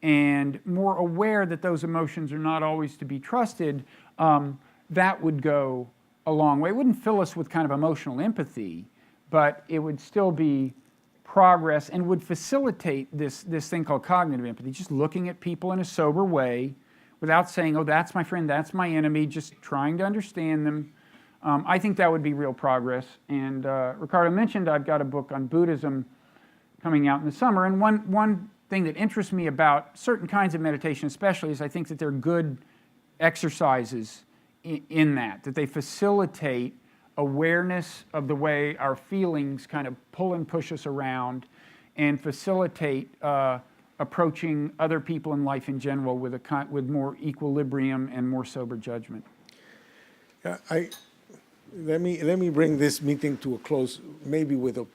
S2: and more aware that those emotions are not always to be trusted, that would go a long way. It wouldn't fill us with kind of emotional empathy, but it would still be progress and would facilitate this thing called cognitive empathy, just looking at people in a sober way without saying, oh, that's my friend, that's my enemy, just trying to understand them. I think that would be real progress. And Ricardo mentioned I've got a book on Buddhism coming out in the summer, and one thing that interests me about certain kinds of meditation especially is I think that they're good exercises in that they facilitate awareness of the way our feelings kind of pull and push us around, and facilitate approaching other people in life in general with more equilibrium and more sober judgment.
S1: Let me bring this meeting to a close, maybe with a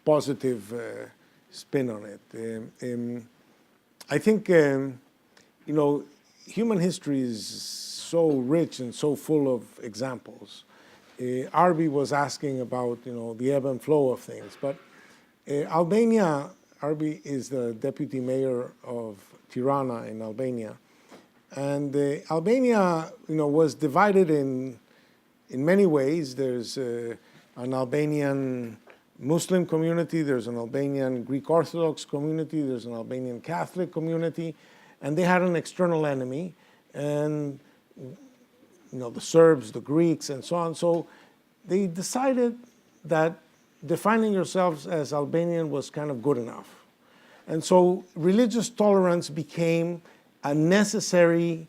S1: positive spin on it. I think human history is so rich and so full of examples. Arby was asking about the ebb and flow of things, but Albania. Arby is the deputy mayor of Tirana in Albania, and Albania, was divided in many ways. There's an Albanian Muslim community, there's an Albanian Greek Orthodox community, there's an Albanian Catholic community, and they had an external enemy, and the Serbs, the Greeks, and so on. So they decided that defining yourselves as Albanian was kind of good enough. And so religious tolerance became a necessary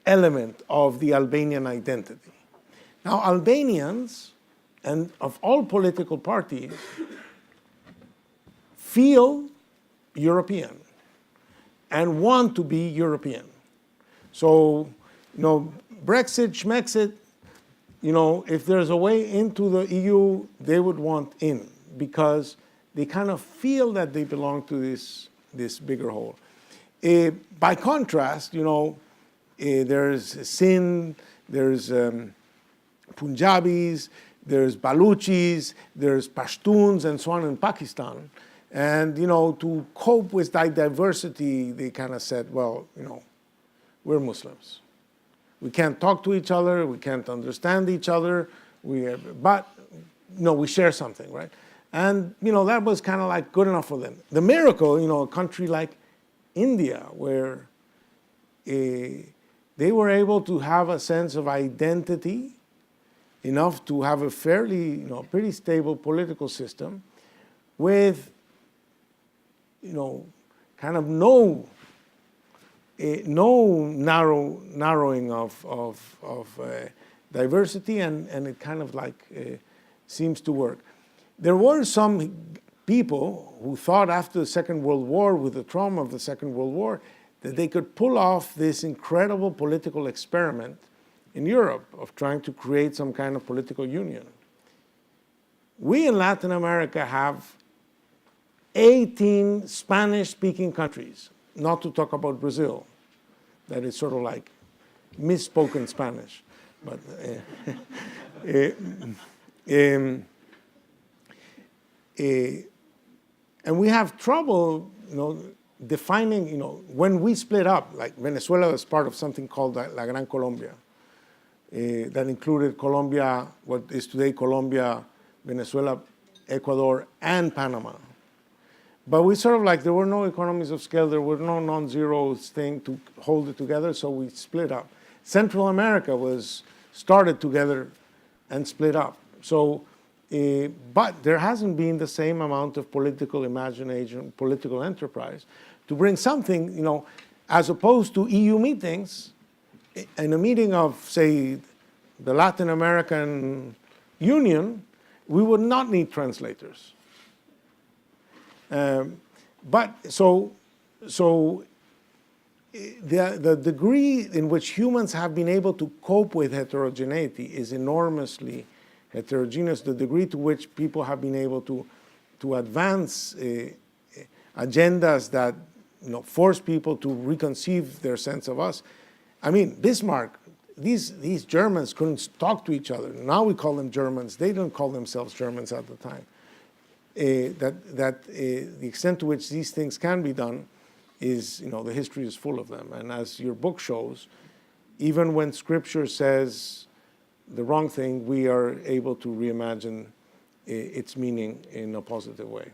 S1: element of the Albanian identity. Now, Albanians, and of all political parties, feel European and want to be European. So, Brexit, Schmexit, if there's a way into the EU, they would want in because they kind of feel that they belong to this bigger whole. By contrast, there's Sindh, there's Punjabis, there's Baluchis, there's Pashtuns, and so on in Pakistan. And, to cope with that diversity, they kind of said, well, we're Muslims. We can't talk to each other, we can't understand each other, but we share something, right? And, that was kind of like good enough for them. The miracle, a country like India, where they were able to have a sense of identity enough to have a fairly, pretty stable political system with, kind of no narrowing of diversity, and it kind of like seems to work. There were some people who thought after the Second World War, with the trauma of the Second World War, that they could pull off this incredible political experiment in Europe of trying to create some kind of political union. We in Latin America have 18 Spanish-speaking countries, not to talk about Brazil. That is sort of like misspoken Spanish. But and we have trouble, defining, when we split up, like Venezuela was part of something called La Gran Colombia, that included Colombia, what is today Colombia, Venezuela, Ecuador, and Panama. But we sort of there were no economies of scale, there were no non-zeros thing to hold it together, so we split up. Central America was started together and split up. So, but there hasn't been the same amount of political imagination, political enterprise to bring something, as opposed to EU meetings. In a meeting of, say, the Latin American Union, we would not need translators. But so the degree in which humans have been able to cope with heterogeneity is enormously heterogeneous. The degree to which people have been able to advance agendas that force people to reconceive their sense of us. I mean, Bismarck, these Germans couldn't talk to each other. Now we call them Germans. They didn't call themselves Germans at the time. The extent to which these things can be done is, the history is full of them. And as your book shows, even when Scripture says the wrong thing, we are able to reimagine its meaning in a positive way.